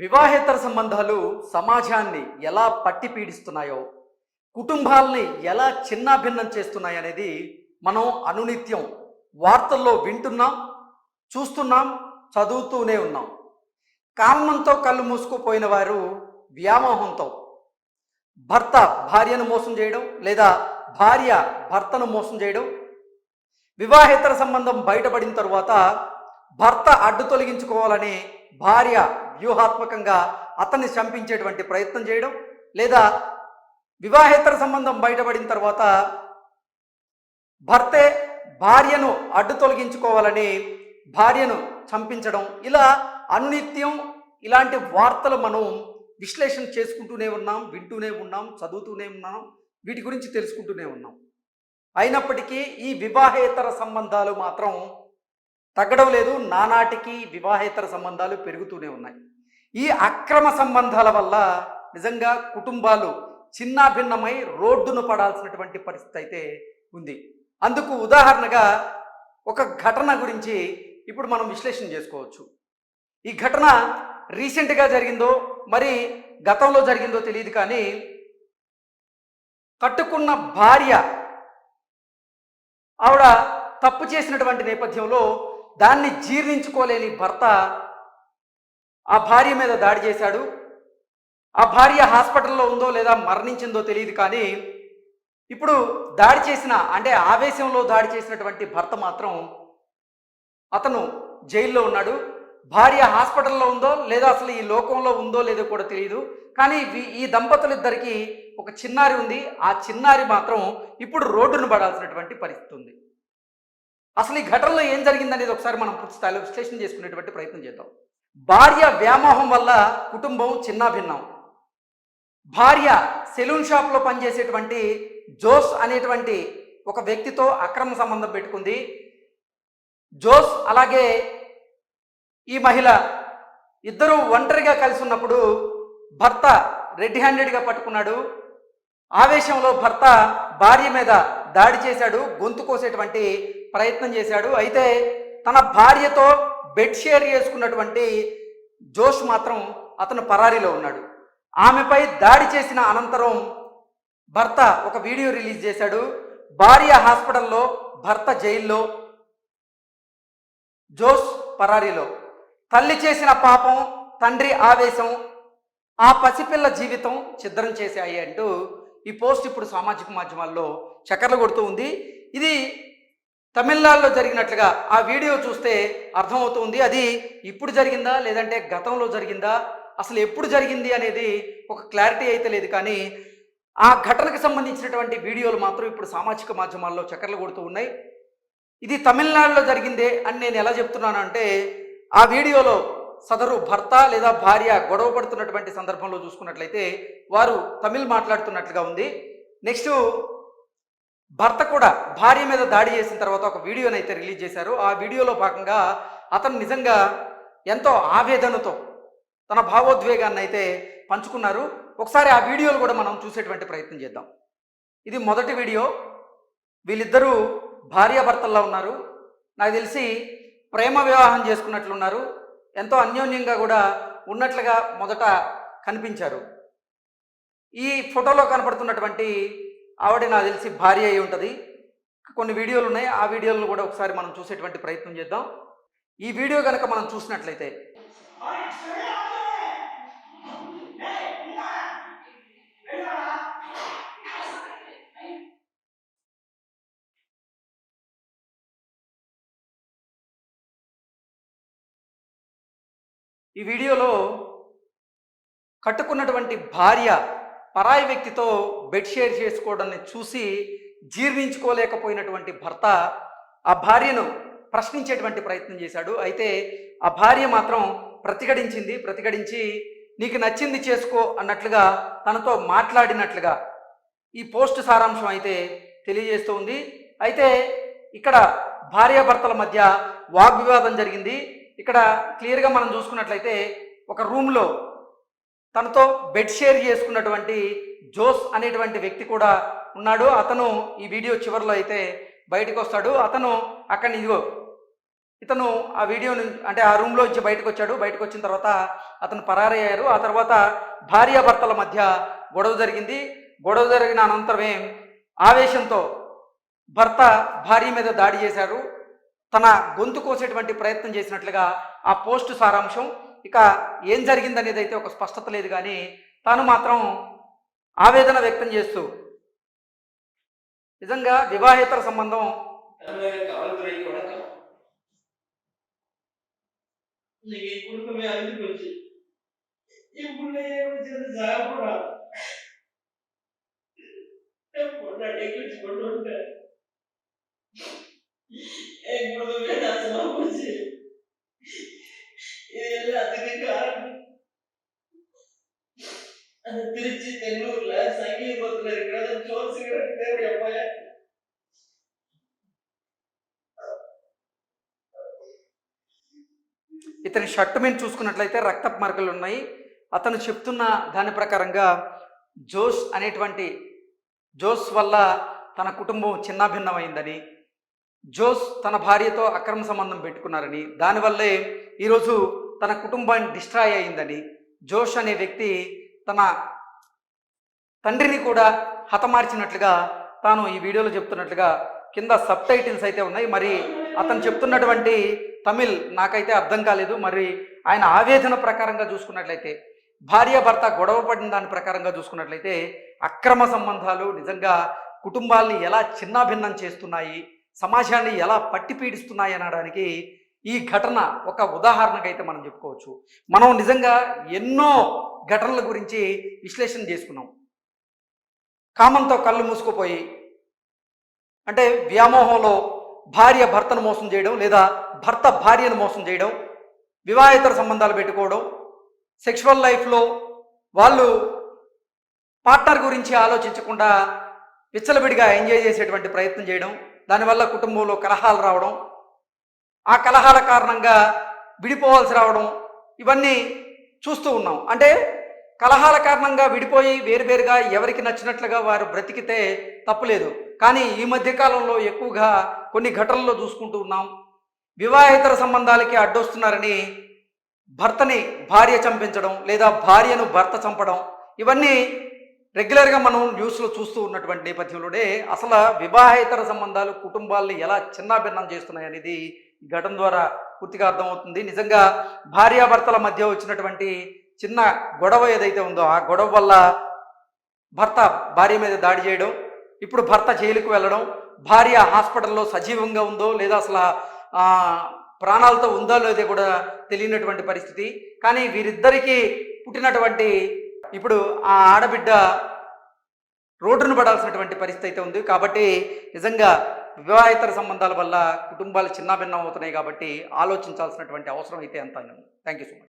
వివాహేతర సంబంధాలు సమాజాన్ని ఎలా పట్టి పీడిస్తున్నాయో, కుటుంబాల్ని ఎలా చిన్నాభిన్నం చేస్తున్నాయనేది మనం అనునిత్యం వార్తల్లో వింటున్నాం, చూస్తున్నాం, చదువుతూనే ఉన్నాం. కామంతో కళ్ళు మూసుకుపోయిన వారు వ్యామోహంతో భర్త భార్యను మోసం చేయడం, లేదా భార్య భర్తను మోసం చేయడం, వివాహేతర సంబంధం బయటపడిన తరువాత భర్త అడ్డు తొలగించుకోవాలని భార్య వ్యూహాత్మకంగా అతన్ని చంపించేటువంటి ప్రయత్నం చేయడం, లేదా వివాహేతర సంబంధం బయటపడిన తర్వాత భర్తే భార్యను అడ్డు తొలగించుకోవాలని భార్యను చంపించడం, ఇలా అనునిత్యం ఇలాంటి వార్తలు మనం విశ్లేషణ చేసుకుంటూనే ఉన్నాం, వింటూనే ఉన్నాం, చదువుతూనే ఉన్నాం, వీటి గురించి తెలుసుకుంటూనే ఉన్నాం. అయినప్పటికీ ఈ వివాహేతర సంబంధాలు మాత్రం తగ్గడం లేదు. నానాటికి వివాహేతర సంబంధాలు పెరుగుతూనే ఉన్నాయి. ఈ అక్రమ సంబంధాల వల్ల నిజంగా కుటుంబాలు చిన్నాభిన్నమై రోడ్డును పడాల్సినటువంటి పరిస్థితి అయితే ఉంది. అందుకు ఉదాహరణగా ఒక ఘటన గురించి ఇప్పుడు మనం విశ్లేషణ చేసుకోవచ్చు. ఈ ఘటన రీసెంట్గా జరిగిందో మరి గతంలో జరిగిందో తెలియదు, కానీ కట్టుకున్న భార్య ఆవిడ తప్పు చేసినటువంటి నేపథ్యంలో దాన్ని జీర్ణించుకోలేని భర్త ఆ భార్య మీద దాడి చేశాడు. ఆ భార్య హాస్పిటల్లో ఉందో లేదా మరణించిందో తెలియదు, కానీ ఇప్పుడు దాడి చేసిన ఆవేశంలో దాడి చేసినటువంటి భర్త మాత్రం అతను జైల్లో ఉన్నాడు. భార్య హాస్పిటల్లో ఉందో లేదా అసలు ఈ లోకంలో ఉందో లేదో కూడా తెలియదు, కానీ ఈ దంపతులిద్దరికీ ఒక చిన్నారి ఉంది. ఆ చిన్నారి మాత్రం ఇప్పుడు రోడ్డును పడాల్సినటువంటి పరిస్థితి ఉంది. అసలు ఈ ఘటనలో ఏం జరిగిందనేది ఒకసారి మనం పూర్తి స్థాయిలో విశ్లేషణ చేసుకునేటువంటి ప్రయత్నం చేద్దాం. భార్య వ్యామోహం వల్ల కుటుంబం చిన్నాభిన్నం. భార్య సెలూన్ షాప్లో పనిచేసేటువంటి జోస్ అనేటువంటి ఒక వ్యక్తితో అక్రమ సంబంధం పెట్టుకుంది. జోస్ అలాగే ఈ మహిళ ఇద్దరూ ఒంటరిగా కలిసి ఉన్నప్పుడు భర్త రెడ్ హ్యాండెడ్గా పట్టుకున్నాడు. ఆవేశంలో భర్త భార్య మీద దాడి చేశాడు, గొంతు కోసేటువంటి ప్రయత్నం చేశాడు. అయితే తన భార్యతో బెడ్ షేర్ చేసుకున్నటువంటి జోష్ మాత్రం అతను పరారీలో ఉన్నాడు. ఆమెపై దాడి చేసిన అనంతరం భర్త ఒక వీడియో రిలీజ్ చేశాడు. భార్య హాస్పిటల్లో, భర్త జైల్లో, జోష్ పరారీలో. తల్లి చేసిన పాపం, తండ్రి ఆవేశం, ఆ పసిపిల్ల జీవితం ఛిద్రం చేశాయి అంటూ ఈ పోస్ట్ ఇప్పుడు సామాజిక మాధ్యమాల్లో చక్కర్లు కొడుతూ ఉంది. ఇది తమిళనాడులో జరిగినట్లుగా ఆ వీడియో చూస్తే అర్థమవుతుంది. అది ఇప్పుడు జరిగిందా లేదంటే గతంలో జరిగిందా, అసలు ఎప్పుడు జరిగింది అనేది ఒక క్లారిటీ అయితే లేదు, కానీ ఆ ఘటనకు సంబంధించినటువంటి వీడియోలు మాత్రం ఇప్పుడు సామాజిక మాధ్యమాల్లో చక్కర్లు కొడుతూ ఉన్నాయి. ఇది తమిళనాడులో జరిగిందే అని నేను ఎలా చెప్తున్నాను అంటే, ఆ వీడియోలో సదరు భర్త లేదా భార్య గొడవ పడుతున్నటువంటి సందర్భంలో చూసుకున్నట్లయితే వారు తమిళ్ మాట్లాడుతున్నట్లుగా ఉంది. నెక్స్ట్ భర్త కూడా భార్య మీద దాడి చేసిన తర్వాత ఒక వీడియోని అయితే రిలీజ్ చేశారు. ఆ వీడియోలో భాగంగా అతను నిజంగా ఎంతో ఆవేదనతో తన భావోద్వేగాన్ని అయితే పంచుకున్నారు. ఒకసారి ఆ వీడియోలు కూడా మనం చూసేటువంటి ప్రయత్నం చేద్దాం. ఇది మొదటి వీడియో. వీళ్ళిద్దరూ భార్యాభర్తల్లో ఉన్నారు. నాకు తెలిసి ప్రేమ వివాహం చేసుకున్నట్లున్నారు. ఎంతో అన్యోన్యంగా కూడా ఉన్నట్లుగా మొదట కనిపించారు. ఈ ఫోటోలో కనపడుతున్నటువంటి ఆవిడ నాకు తెలిసి భార్య అయి ఉంటుంది. కొన్ని వీడియోలు ఉన్నాయి, ఆ వీడియోలను కూడా ఒకసారి మనం చూసేటువంటి ప్రయత్నం చేద్దాం. ఈ వీడియో కనుక మనం చూసినట్లయితే ఈ వీడియోలో కట్టుకున్నటువంటి భార్య పరాయి వ్యక్తితో బెడ్ షేర్ చేసుకోవడాన్ని చూసి జీర్ణించుకోలేకపోయినటువంటి భర్త ఆ భార్యను ప్రశ్నించేటువంటి ప్రయత్నం చేశాడు. అయితే ఆ భార్య మాత్రం ప్రతిఘటించి నీకు నచ్చింది చేసుకో అన్నట్లుగా తనతో మాట్లాడినట్లుగా ఈ పోస్ట్ సారాంశం అయితే తెలియజేస్తూ ఉంది. అయితే ఇక్కడ భార్యాభర్తల మధ్య వాగ్వివాదం జరిగింది. ఇక్కడ క్లియర్గా మనం చూసుకున్నట్లయితే ఒక రూమ్లో తనతో బెడ్ షేర్ చేసుకున్నటువంటి జోస్ అనేటువంటి వ్యక్తి కూడా ఉన్నాడు. అతను ఈ వీడియో చివరిలో అయితే బయటకు వస్తాడు. అతను అక్కడి ఇదిగో ఇతను ఆ వీడియోని అంటే ఆ రూమ్లో నుంచి బయటకు వచ్చాడు. బయటకు వచ్చిన తర్వాత అతను పరారయ్యారు. ఆ తర్వాత భార్యాభర్తల మధ్య గొడవ జరిగింది. గొడవ జరిగిన అనంతరమే ఆవేశంతో భర్త భార్య మీద దాడి చేశారు. తన గొంతు కోసేటువంటి ప్రయత్నం చేసినట్లుగా ఆ పోస్ట్ సారాంశం. ఇక ఏం జరిగిందనేది అయితే ఒక స్పష్టత లేదు, కానీ తాను మాత్రం ఆవేదన వ్యక్తం చేస్తూ నిజంగా వివాహేతర సంబంధం திருச்சி தென்னூர்ல சங்கீபுரத்துல இருக்கிற ஜோன் சிகரெட் தேவையா போய ఇతని షర్ట్ మీద చూసుకున్నట్లయితే రక్తపు మరకలు ఉన్నాయి. అతను చెప్తున్న దాని ప్రకారంగా జోస్ వల్ల తన కుటుంబం చిన్నాభిన్నమైందని, జోస్ తన భార్యతో అక్రమ సంబంధం పెట్టుకున్నారని, దానివల్లే ఈరోజు తన కుటుంబాన్ని డిస్ట్రాయ్ అయిందని, జోష్ అనే వ్యక్తి తన తండ్రిని కూడా హతమార్చినట్లుగా తాను ఈ వీడియోలో చెప్తున్నట్లుగా కింద సబ్ టైటిల్స్ అయితే ఉన్నాయి. మరి అతను చెప్తున్నటువంటి తమిళ్ నాకైతే అర్థం కాలేదు. మరి ఆయన ఆవేదన ప్రకారంగా చూసుకున్నట్లయితే, భార్యాభర్త గొడవ పడిన దాని ప్రకారంగా చూసుకున్నట్లయితే అక్రమ సంబంధాలు నిజంగా కుటుంబాల్ని ఎలా చిన్నాభిన్నం చేస్తున్నాయి, సమాజాన్ని ఎలా పట్టి పీడిస్తున్నాయి అనడానికి ఈ ఘటన ఒక ఉదాహరణగా అయితే మనం చెప్పుకోవచ్చు. మనం నిజంగా ఎన్నో ఘటనల గురించి విశ్లేషణ చేసుకున్నాం. కామంతో కళ్ళు మూసుకుపోయి, అంటే వ్యామోహంలో భార్య భర్తను మోసం చేయడం, లేదా భర్త భార్యను మోసం చేయడం, వివాహేతర సంబంధాలు పెట్టుకోవడం, సెక్షువల్ లైఫ్లో వాళ్ళు పార్ట్నర్ గురించి ఆలోచించకుండా విచ్చలవిడిగా ఎంజాయ్ చేసేటువంటి ప్రయత్నం చేయడం, దానివల్ల కుటుంబంలో కలహాలు రావడం, ఆ కలహాల కారణంగా విడిపోవాల్సి రావడం, ఇవన్నీ చూస్తూ ఉన్నాం. అంటే కలహాల కారణంగా విడిపోయి వేరువేరుగా ఎవరికి నచ్చినట్లుగా వారు బ్రతికితే తప్పులేదు. కానీ ఈ మధ్యకాలంలో ఎక్కువగా కొన్ని ఘటనల్లో చూసుకుంటూ ఉన్నాం. వివాహేతర సంబంధాలకి అడ్డొస్తున్నారని భర్తని భార్య చంపించడం, లేదా భార్యను భర్త చంపడం, ఇవన్నీ రెగ్యులర్గా మనం న్యూస్లో చూస్తూ ఉన్నటువంటి నేపథ్యంలోనే అసలు వివాహేతర సంబంధాలు కుటుంబాలని ఎలా చిన్నాభిన్నం చేస్తున్నాయి అనేది ఈ ఘటన ద్వారా పూర్తిగా అర్థమవుతుంది. నిజంగా భార్యాభర్తల మధ్య వచ్చినటువంటి చిన్న గొడవ ఏదైతే ఉందో ఆ గొడవ వల్ల భర్త భార్య మీద దాడి చేయడం, ఇప్పుడు భర్త జైలుకు వెళ్ళడం, భార్య హాస్పిటల్లో సజీవంగా ఉందో లేదా అసలు ప్రాణాలతో ఉందో లేదో కూడా తెలియనటువంటి పరిస్థితి. కానీ వీరిద్దరికీ పుట్టినటువంటి ఇప్పుడు ఆ ఆడబిడ్డ రోడ్డును పడాల్సినటువంటి పరిస్థితి అయితే ఉంది. కాబట్టి నిజంగా వివాహేతర సంబంధాల వల్ల కుటుంబాలు చిన్నాభిన్నం అవుతున్నాయి. కాబట్టి ఆలోచించాల్సినటువంటి అవసరం అయితే ఎంత. Thank you so much.